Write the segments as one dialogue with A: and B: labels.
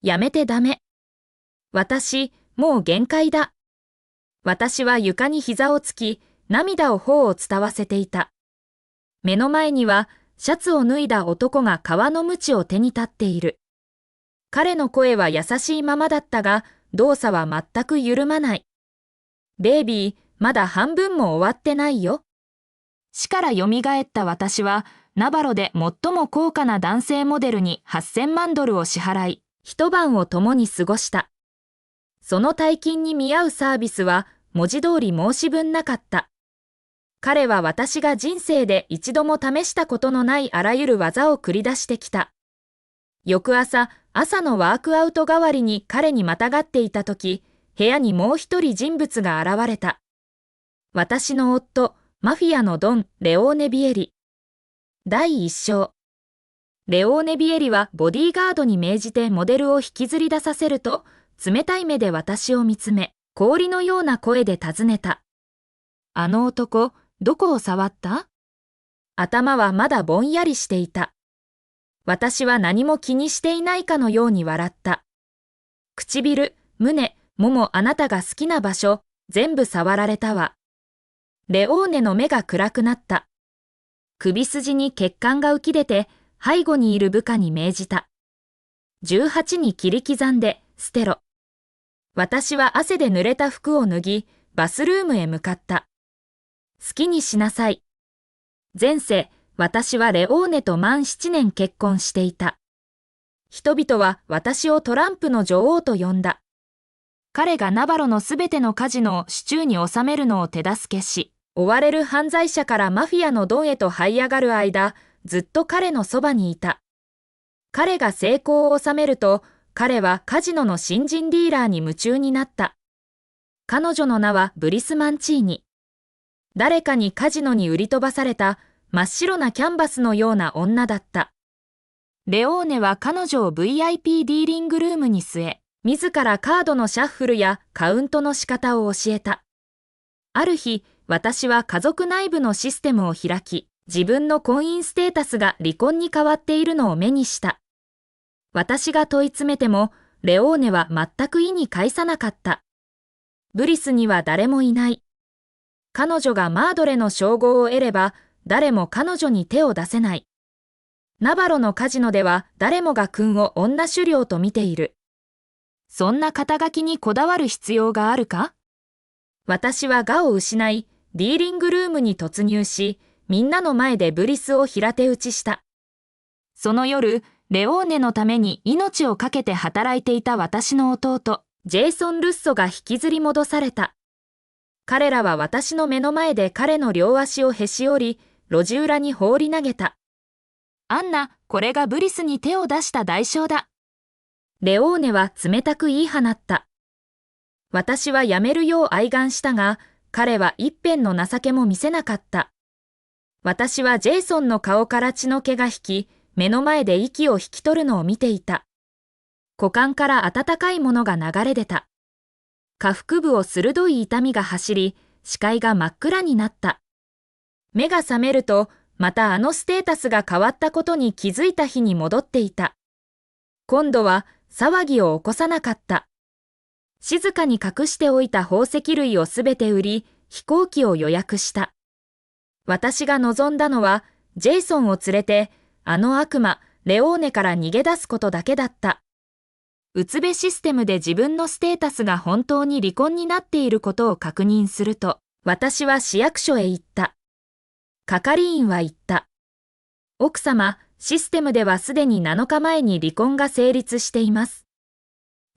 A: やめてダメ。私、もう限界だ。私は床に膝をつき、涙を頬を伝わせていた。目の前には、シャツを脱いだ男が革の鞭を手に立っている。彼の声は優しいままだったが、動作は全く緩まない。ベイビー、まだ半分も終わってないよ。死から蘇った私は、ナバロで最も高価な男性モデルに$8000万を支払い、一晩を共に過ごした。その大金に見合うサービスは、文字通り申し分なかった。彼は私が人生で一度も試したことのないあらゆる技を繰り出してきた。翌朝、朝のワークアウト代わりに彼にまたがっていたとき、部屋にもう一人人物が現れた。私の夫、マフィアのドン、レオーネ・ビエリ。第一章。レオーネ・ビエリはボディーガードに命じてモデルを引きずり出させると、冷たい目で私を見つめ、氷のような声で尋ねた。あの男、どこを触った？頭はまだぼんやりしていた。私は何も気にしていないかのように笑った。唇、胸、ももあなたが好きな場所、全部触られたわ。レオーネの目が暗くなった。首筋に血管が浮き出て、背後にいる部下に命じた。18に切り刻んで、捨てろ。私は汗で濡れた服を脱ぎ、バスルームへ向かった。好きにしなさい。前世、私はレオーネと満7年結婚していた。人々は私をトランプの女王と呼んだ。彼がナバロのすべてのカジノを手中に収めるのを手助けし、追われる犯罪者からマフィアのドンへと這い上がる間、ずっと彼のそばにいた。彼が成功を収めると、彼はカジノの新人ディーラーに夢中になった。彼女の名はブリス・マンチーニ。誰かにカジノに売り飛ばされた真っ白なキャンバスのような女だった。レオーネは彼女を VIP ディーリングルームに据え、自らカードのシャッフルやカウントの仕方を教えた。ある日、私は家族内部のシステムを開き、自分の婚姻ステータスが離婚に変わっているのを目にした。私が問い詰めても、レオーネは全く意に介さなかった。ブリスには誰もいない。彼女がマードレの称号を得れば、誰も彼女に手を出せない。ナバロのカジノでは誰もが君を女狩猟と見ている。そんな肩書きにこだわる必要があるか？私は我を失い、ディーリングルームに突入し、みんなの前でブリスを平手打ちした。その夜、レオーネのために命を懸けて働いていた私の弟、ジェイソン・ルッソが引きずり戻された。彼らは私の目の前で彼の両足をへし折り、路地裏に放り投げた。アンナ、これがブリスに手を出した代償だ。レオーネは冷たく言い放った。私はやめるよう哀願したが、彼は一片の情けも見せなかった。私はジェイソンの顔から血の気が引き、目の前で息を引き取るのを見ていた。股間から温かいものが流れ出た。下腹部を鋭い痛みが走り、視界が真っ暗になった。目が覚めると、またあのステータスが変わったことに気づいた日に戻っていた。今度は騒ぎを起こさなかった。静かに隠しておいた宝石類をすべて売り、飛行機を予約した。私が望んだのは、ジェイソンを連れて、あの悪魔、レオーネから逃げ出すことだけだった。うつべシステムで自分のステータスが本当に離婚になっていることを確認すると、私は市役所へ行った。係員は言った。奥様、システムではすでに7日前に離婚が成立しています。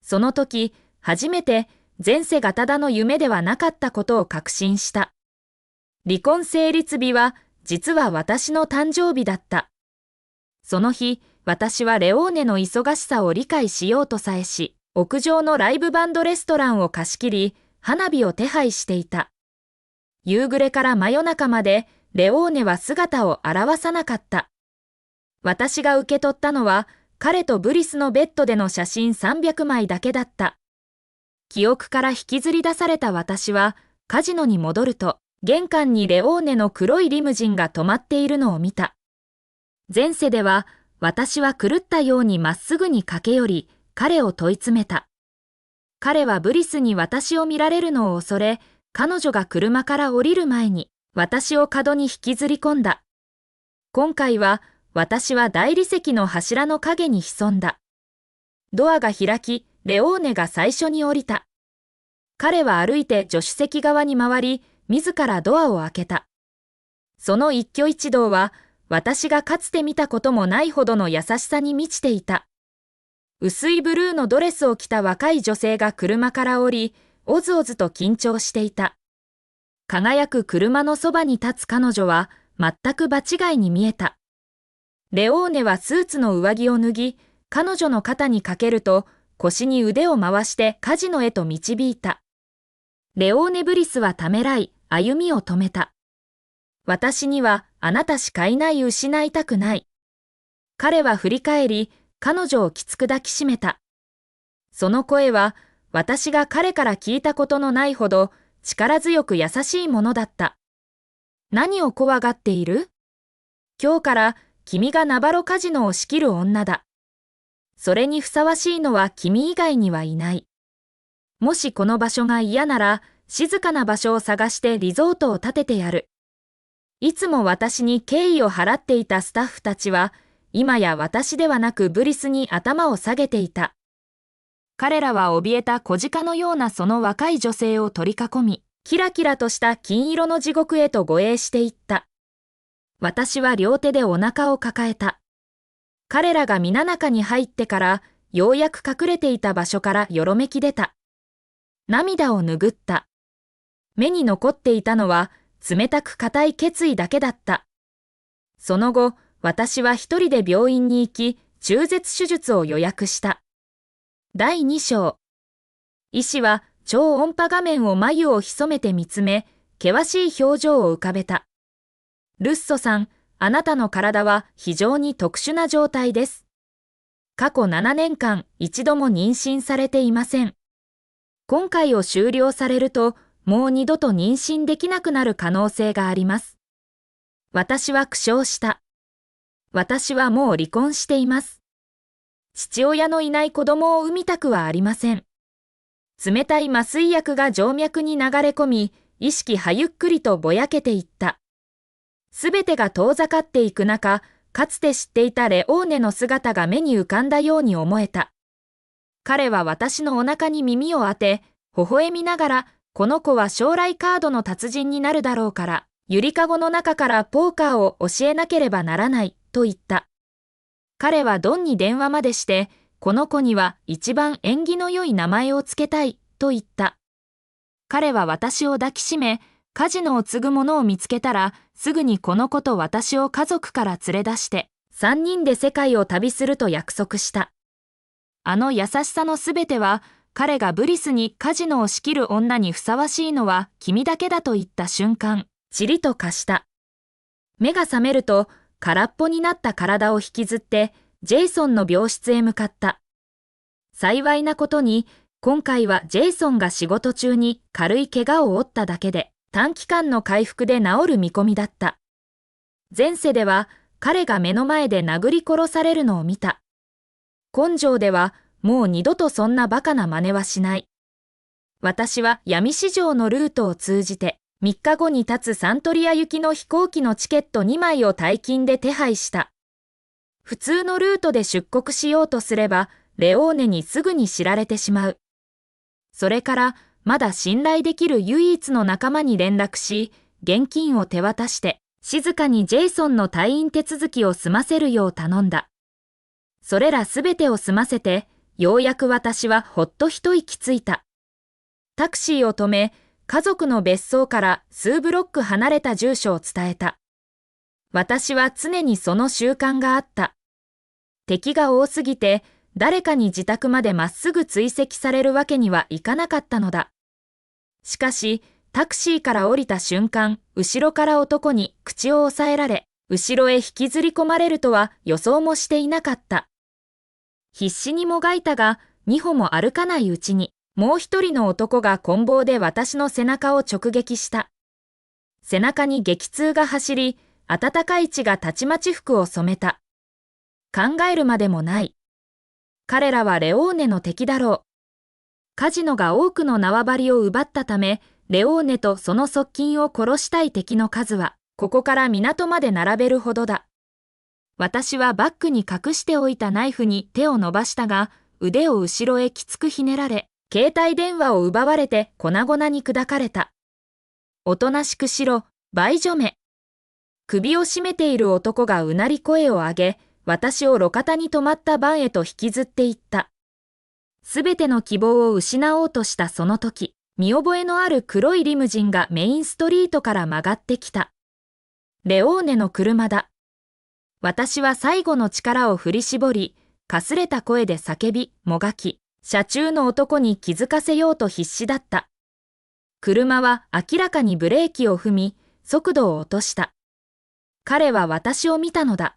A: その時、初めて前世がただの夢ではなかったことを確信した。離婚成立日は、実は私の誕生日だった。その日、私はレオーネの忙しさを理解しようとさえし、屋上のライブバンドレストランを貸し切り、花火を手配していた。夕暮れから真夜中まで、レオーネは姿を現さなかった。私が受け取ったのは、彼とブリスのベッドでの写真300枚だけだった。記憶から引きずり出された私は、カジノに戻ると、玄関にレオーネの黒いリムジンが止まっているのを見た。前世では、私は狂ったようにまっすぐに駆け寄り、彼を問い詰めた。彼はブリスに私を見られるのを恐れ、彼女が車から降りる前に私を角に引きずり込んだ。今回は私は大理石の柱の影に潜んだ。ドアが開き、レオーネが最初に降りた。彼は歩いて助手席側に回り、自らドアを開けた。その一挙一動は、私がかつて見たこともないほどの優しさに満ちていた。薄いブルーのドレスを着た若い女性が車から降り、おずおずと緊張していた。輝く車のそばに立つ彼女は、全く場違いに見えた。レオーネはスーツの上着を脱ぎ、彼女の肩にかけると、腰に腕を回してカジノへと導いた。レオーネ・ブリスはためらい、歩みを止めた。私にはあなたしかいない、失いたくない。彼は振り返り、彼女をきつく抱きしめた。その声は、私が彼から聞いたことのないほど、力強く優しいものだった。何を怖がっている？今日から君がナバロカジノを仕切る女だ。それにふさわしいのは君以外にはいない。もしこの場所が嫌なら、静かな場所を探してリゾートを建ててやる。いつも私に敬意を払っていたスタッフたちは、今や私ではなくブリスに頭を下げていた。彼らは怯えた小鹿のようなその若い女性を取り囲み、キラキラとした金色の地獄へと護衛していった。私は両手でお腹を抱えた。彼らが皆中に入ってから、ようやく隠れていた場所からよろめき出た。涙を拭った。目に残っていたのは、冷たく固い決意だけだった。その後、私は一人で病院に行き、中絶手術を予約した。第2章。医師は超音波画面を眉を潜めて見つめ、険しい表情を浮かべた。ルッソさん、あなたの体は非常に特殊な状態です。過去7年間、一度も妊娠されていません。今回を終了されると、もう二度と妊娠できなくなる可能性があります。私は苦笑した。私はもう離婚しています。父親のいない子供を産みたくはありません。冷たい麻酔薬が静脈に流れ込み、意識はゆっくりとぼやけていった。すべてが遠ざかっていく中、かつて知っていたレオーネの姿が目に浮かんだように思えた。彼は私のお腹に耳を当て、微笑みながら、この子は将来カードの達人になるだろうから、ゆりかごの中からポーカーを教えなければならない、と言った。彼はドンに電話までして、この子には一番縁起の良い名前をつけたい、と言った。彼は私を抱きしめ、カジノを継ぐ者を見つけたら、すぐにこの子と私を家族から連れ出して、3人で世界を旅すると約束した。あの優しさのすべては、彼がブリスにカジノを仕切る女にふさわしいのは君だけだと言った瞬間、チリと化した。目が覚めると、空っぽになった体を引きずって、ジェイソンの病室へ向かった。幸いなことに、今回はジェイソンが仕事中に軽い怪我を負っただけで、短期間の回復で治る見込みだった。前世では、彼が目の前で殴り殺されるのを見た。根性では、もう二度とそんなバカな真似はしない。私は闇市場のルートを通じて、3日後に立つサントリア行きの飛行機のチケット2枚を大金で手配した。普通のルートで出国しようとすれば、レオーネにすぐに知られてしまう。それから、まだ信頼できる唯一の仲間に連絡し、現金を手渡して、静かにジェイソンの退院手続きを済ませるよう頼んだ。それらすべてを済ませて、ようやく私はほっと一息ついた。タクシーを止め、家族の別荘から数ブロック離れた住所を伝えた。私は常にその習慣があった。敵が多すぎて、誰かに自宅までまっすぐ追跡されるわけにはいかなかったのだ。しかし、タクシーから降りた瞬間、後ろから男に口を押さえられ、後ろへ引きずり込まれるとは予想もしていなかった。必死にもがいたが、2歩も歩かないうちに、もう一人の男が棍棒で私の背中を直撃した。背中に激痛が走り、暖かい血がたちまち服を染めた。考えるまでもない。彼らはレオーネの敵だろう。カジノが多くの縄張りを奪ったため、レオーネとその側近を殺したい敵の数は、ここから港まで並べるほどだ。私はバッグに隠しておいたナイフに手を伸ばしたが、腕を後ろへきつくひねられ、携帯電話を奪われて粉々に砕かれた。おとなしくしろ、売女め。首を絞めている男がうなり声を上げ、私を路肩に止まったバンへと引きずっていった。すべての希望を失おうとしたその時、見覚えのある黒いリムジンがメインストリートから曲がってきた。レオーネの車だ。私は最後の力を振り絞り、かすれた声で叫び、もがき、車中の男に気づかせようと必死だった。車は明らかにブレーキを踏み、速度を落とした。彼は私を見たのだ。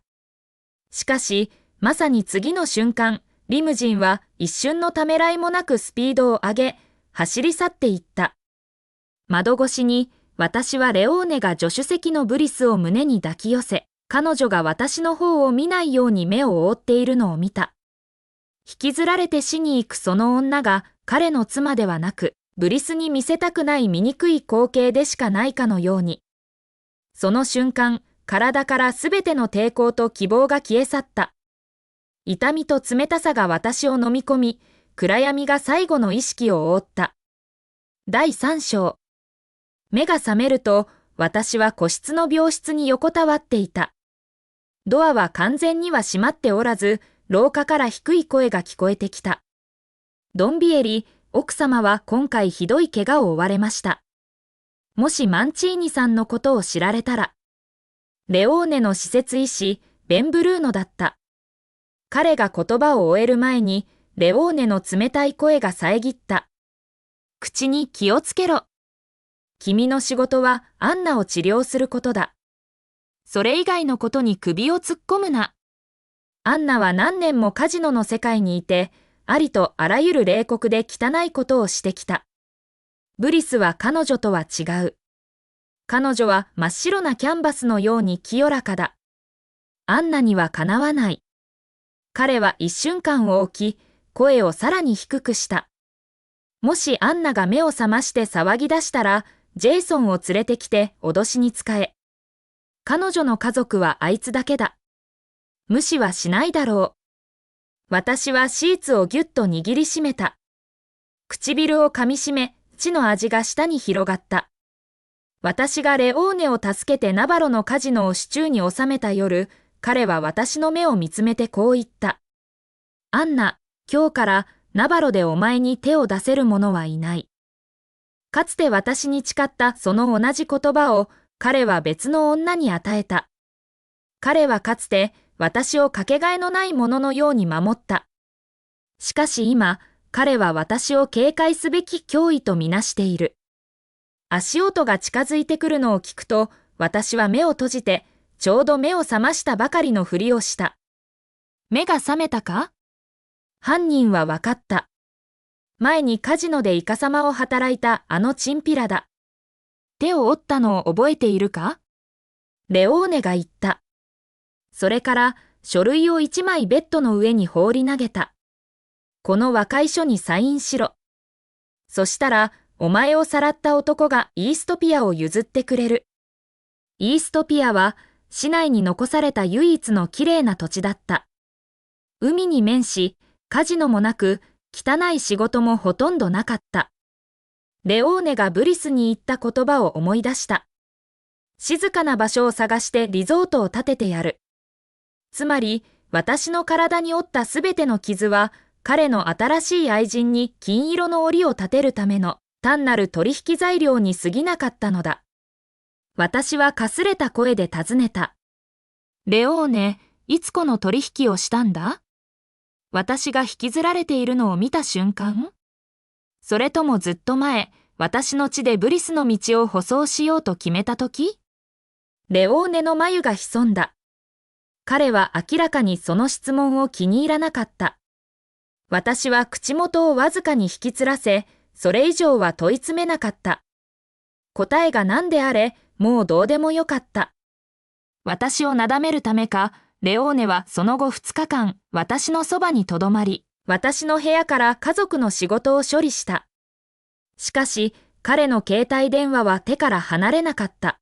A: しかし、まさに次の瞬間、リムジンは一瞬のためらいもなくスピードを上げ、走り去っていった。窓越しに、私はレオーネが助手席のブリスを胸に抱き寄せ、彼女が私の方を見ないように目を覆っているのを見た。引きずられて死に行くその女が彼の妻ではなく、ブリスに見せたくない醜い光景でしかないかのように。その瞬間、体からすべての抵抗と希望が消え去った。痛みと冷たさが私を飲み込み、暗闇が最後の意識を覆った。第3章。目が覚めると、私は個室の病室に横たわっていた。ドアは完全には閉まっておらず、廊下から低い声が聞こえてきた。ドンビエリ、奥様は今回ひどい怪我を負われました。もしマンチーニさんのことを知られたら。レオーネの施設医師、ベンブルーノだった。彼が言葉を終える前に、レオーネの冷たい声が遮った。口に気をつけろ。君の仕事はアンナを治療することだ。それ以外のことに首を突っ込むな。アンナは何年もカジノの世界にいて、ありとあらゆる冷酷で汚いことをしてきた。ブリスは彼女とは違う。彼女は真っ白なキャンバスのように清らかだ。アンナにはかなわない。彼は一瞬間を置き、声をさらに低くした。もしアンナが目を覚まして騒ぎ出したら、ジェイソンを連れてきて脅しに使え。彼女の家族はあいつだけだ。無視はしないだろう。私はシーツをぎゅっと握りしめた。唇を噛みしめ、血の味が舌に広がった。私がレオーネを助けてナバロのカジノを手中に収めた夜、彼は私の目を見つめてこう言った。アンナ、今日からナバロでお前に手を出せる者はいない。かつて私に誓ったその同じ言葉を彼は別の女に与えた。彼はかつて私をかけがえのないもののように守った。しかし今、彼は私を警戒すべき脅威とみなしている。足音が近づいてくるのを聞くと、私は目を閉じて、ちょうど目を覚ましたばかりのふりをした。目が覚めたか？犯人はわかった。前にカジノでイカサマを働いたあのチンピラだ。手を折ったのを覚えているか？レオーネが言った。それから書類を一枚ベッドの上に放り投げた。この和解書にサインしろ。そしたら、お前をさらった男がイーストピアを譲ってくれる。イーストピアは、市内に残された唯一のきれいな土地だった。海に面し、カジノもなく、汚い仕事もほとんどなかった。レオーネがブリスに言った言葉を思い出した。静かな場所を探してリゾートを建ててやる。つまり、私の体に負ったすべての傷は、彼の新しい愛人に金色の檻を立てるための単なる取引材料に過ぎなかったのだ。私はかすれた声で尋ねた。レオーネ、いつこの取引をしたんだ？私が引きずられているのを見た瞬間？それともずっと前、私の地でブリスの道を舗装しようと決めたとき？レオーネの眉が潜んだ。彼は明らかにその質問を気に入らなかった。私は口元をわずかに引きつらせ、それ以上は問い詰めなかった。答えが何であれ、もうどうでもよかった。私をなだめるためか、レオーネはその後2日間、私のそばにとどまり、私の部屋から家族の仕事を処理した。しかし、彼の携帯電話は手から離れなかった。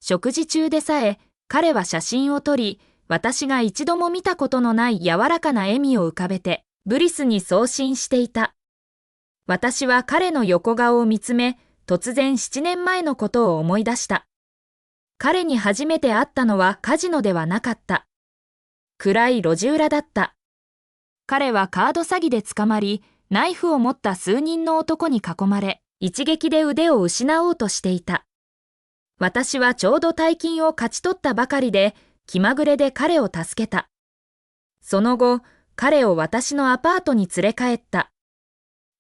A: 食事中でさえ、彼は写真を撮り、私が一度も見たことのない柔らかな笑みを浮かべて、ブリスに送信していた。私は彼の横顔を見つめ、突然7年前のことを思い出した。彼に初めて会ったのはカジノではなかった。暗い路地裏だった。彼はカード詐欺で捕まり、ナイフを持った数人の男に囲まれ、一撃で腕を失おうとしていた。私はちょうど大金を勝ち取ったばかりで、気まぐれで彼を助けた。その後、彼を私のアパートに連れ帰った。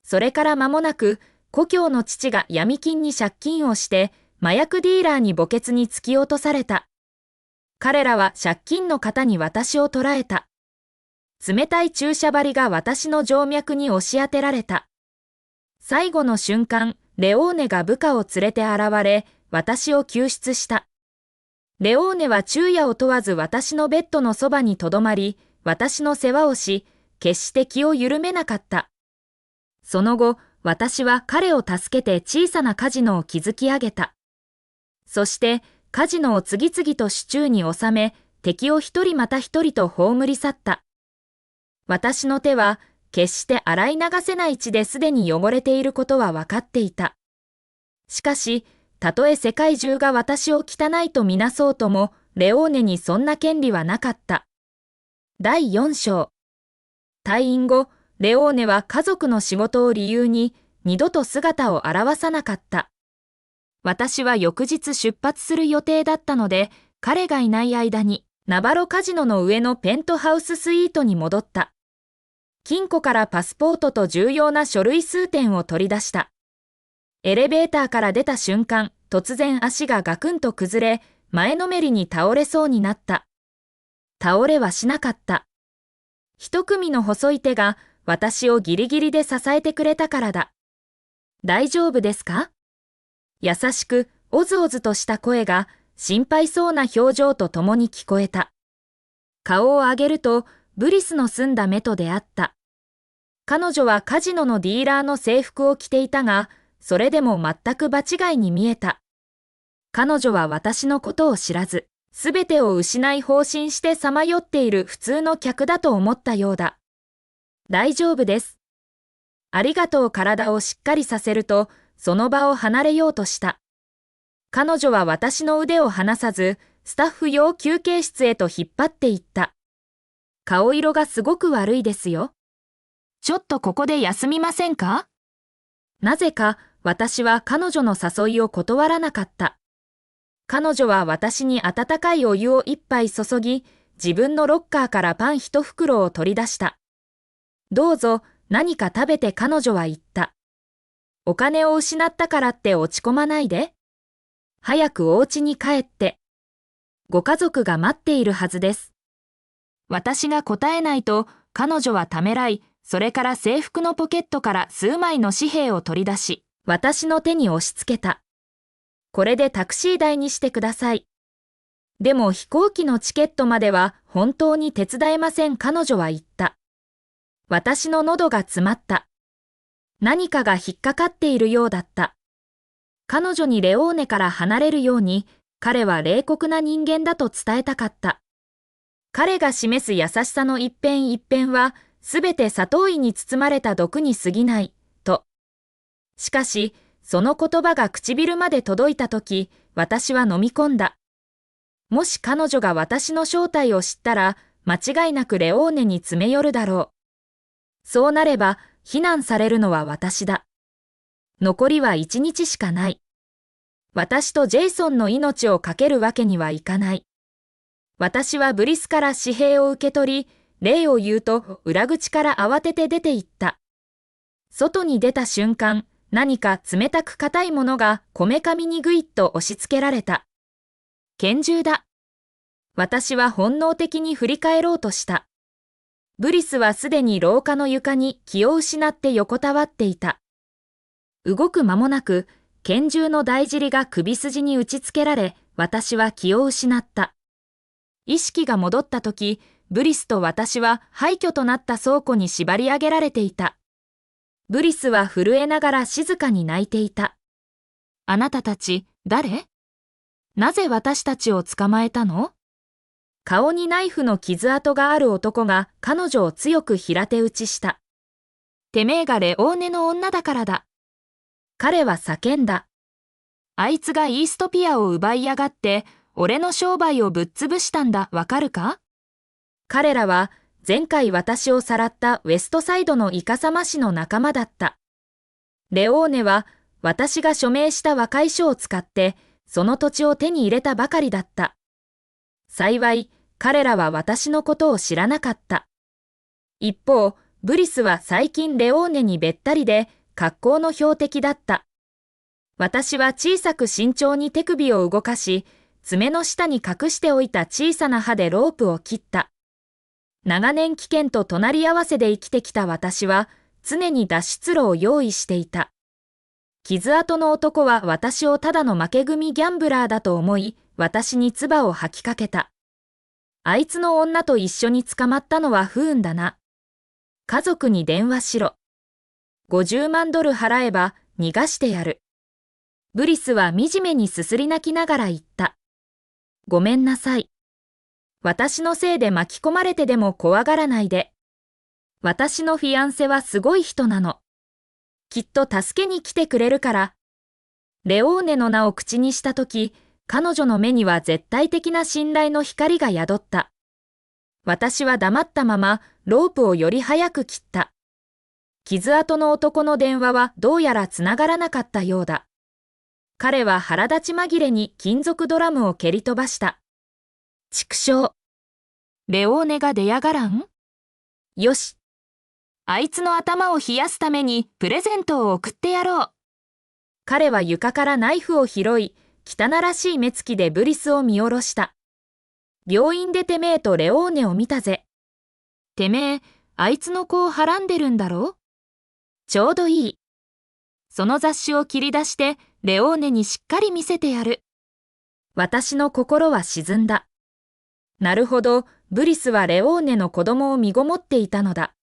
A: それから間もなく、故郷の父が闇金に借金をして、麻薬ディーラーに墓穴に突き落とされた。彼らは借金の方に私を捕らえた。冷たい注射針が私の静脈に押し当てられた。最後の瞬間、レオーネが部下を連れて現れ、私を救出した。レオーネは昼夜を問わず私のベッドのそばにとどまり、私の世話をし、決して気を緩めなかった。その後、私は彼を助けて小さなカジノを築き上げた。そして、カジノを次々と手中に収め、敵を一人また一人と葬り去った。私の手は、決して洗い流せない血ですでに汚れていることは分かっていた。しかし、たとえ世界中が私を汚いとみなそうとも、レオーネにそんな権利はなかった。第4章。退院後、レオーネは家族の仕事を理由に、二度と姿を現さなかった。私は翌日出発する予定だったので、彼がいない間に、ナバロカジノの上のペントハウススイートに戻った。金庫からパスポートと重要な書類数点を取り出した。エレベーターから出た瞬間、突然足がガクンと崩れ、前のめりに倒れそうになった。倒れはしなかった。一組の細い手が私をギリギリで支えてくれたからだ。大丈夫ですか？優しく、おずおずとした声が心配そうな表情とともに聞こえた。顔を上げると、ブリスの澄んだ目と出会った。彼女はカジノのディーラーの制服を着ていたが、それでも全く場違いに見えた。彼女は私のことを知らず、すべてを失い放心してさまよっている普通の客だと思ったようだ。大丈夫です。ありがとう。体をしっかりさせると、その場を離れようとした。彼女は私の腕を離さず、スタッフ用休憩室へと引っ張っていった。顔色がすごく悪いですよ。ちょっとここで休みませんか？なぜか私は彼女の誘いを断らなかった。彼女は私に温かいお湯を一杯注ぎ、自分のロッカーからパン一袋を取り出した。どうぞ何か食べて。彼女は言った。お金を失ったからって落ち込まないで。早くお家に帰って。ご家族が待っているはずです。私が答えないと彼女はためらい、それから制服のポケットから数枚の紙幣を取り出し、私の手に押し付けた。これでタクシー代にしてください。でも飛行機のチケットまでは本当に手伝えません。彼女は言った。私の喉が詰まった。何かが引っかかっているようだった。彼女にレオーネから離れるように、彼は冷酷な人間だと伝えたかった。彼が示す優しさの一辺一辺は、すべて砂糖衣に包まれた毒に過ぎない、と。しかし、その言葉が唇まで届いたとき、私は飲み込んだ。もし彼女が私の正体を知ったら、間違いなくレオーネに詰め寄るだろう。そうなれば、非難されるのは私だ。残りは1日しかない。私とジェイソンの命をかけるわけにはいかない。私はブリスから紙幣を受け取り、礼を言うと裏口から慌てて出て行った。外に出た瞬間、何か冷たく硬いものがこめかみにぐいっと押し付けられた。拳銃だ。私は本能的に振り返ろうとした。ブリスはすでに廊下の床に気を失って横たわっていた。動く間もなく、拳銃の大尻が首筋に打ちつけられ、私は気を失った。意識が戻ったとき、ブリスと私は廃墟となった倉庫に縛り上げられていた。ブリスは震えながら静かに泣いていた。あなたたち、誰？なぜ私たちを捕まえたの？顔にナイフの傷跡がある男が彼女を強く平手打ちした。てめえがレオーネの女だからだ。彼は叫んだ。あいつがイーストピアを奪いやがって、俺の商売をぶっ潰したんだ、わかるか？彼らは前回私をさらったウェストサイドのイカサマ氏の仲間だった。レオーネは私が署名した和解書を使ってその土地を手に入れたばかりだった。幸い彼らは私のことを知らなかった。一方、ブリスは最近レオーネにべったりで格好の標的だった。私は小さく慎重に手首を動かし、爪の下に隠しておいた小さな刃でロープを切った。長年危険と隣り合わせで生きてきた私は常に脱出路を用意していた。傷跡の男は私をただの負け組ギャンブラーだと思い、私に唾を吐きかけた。あいつの女と一緒に捕まったのは不運だな。家族に電話しろ。50万ドル払えば逃がしてやる。ブリスは惨めにすすり泣きながら言った。ごめんなさい。私のせいで巻き込まれてでも怖がらないで。私のフィアンセはすごい人なの。きっと助けに来てくれるから。レオーネの名を口にしたとき、彼女の目には絶対的な信頼の光が宿った。私は黙ったままロープをより早く切った。傷跡の男の電話はどうやらつながらなかったようだ。彼は腹立ち紛れに金属ドラムを蹴り飛ばした。畜生。レオーネが出やがらん？よし。あいつの頭を冷やすためにプレゼントを送ってやろう。彼は床からナイフを拾い、汚らしい目つきでブリスを見下ろした。病院でてめえとレオーネを見たぜ。てめえ、あいつの子をはらんでるんだろ？ちょうどいい。その雑誌を切り出して、レオーネにしっかり見せてやる。私の心は沈んだ。なるほど、ブリスはレオーネの子供を身ごもっていたのだ。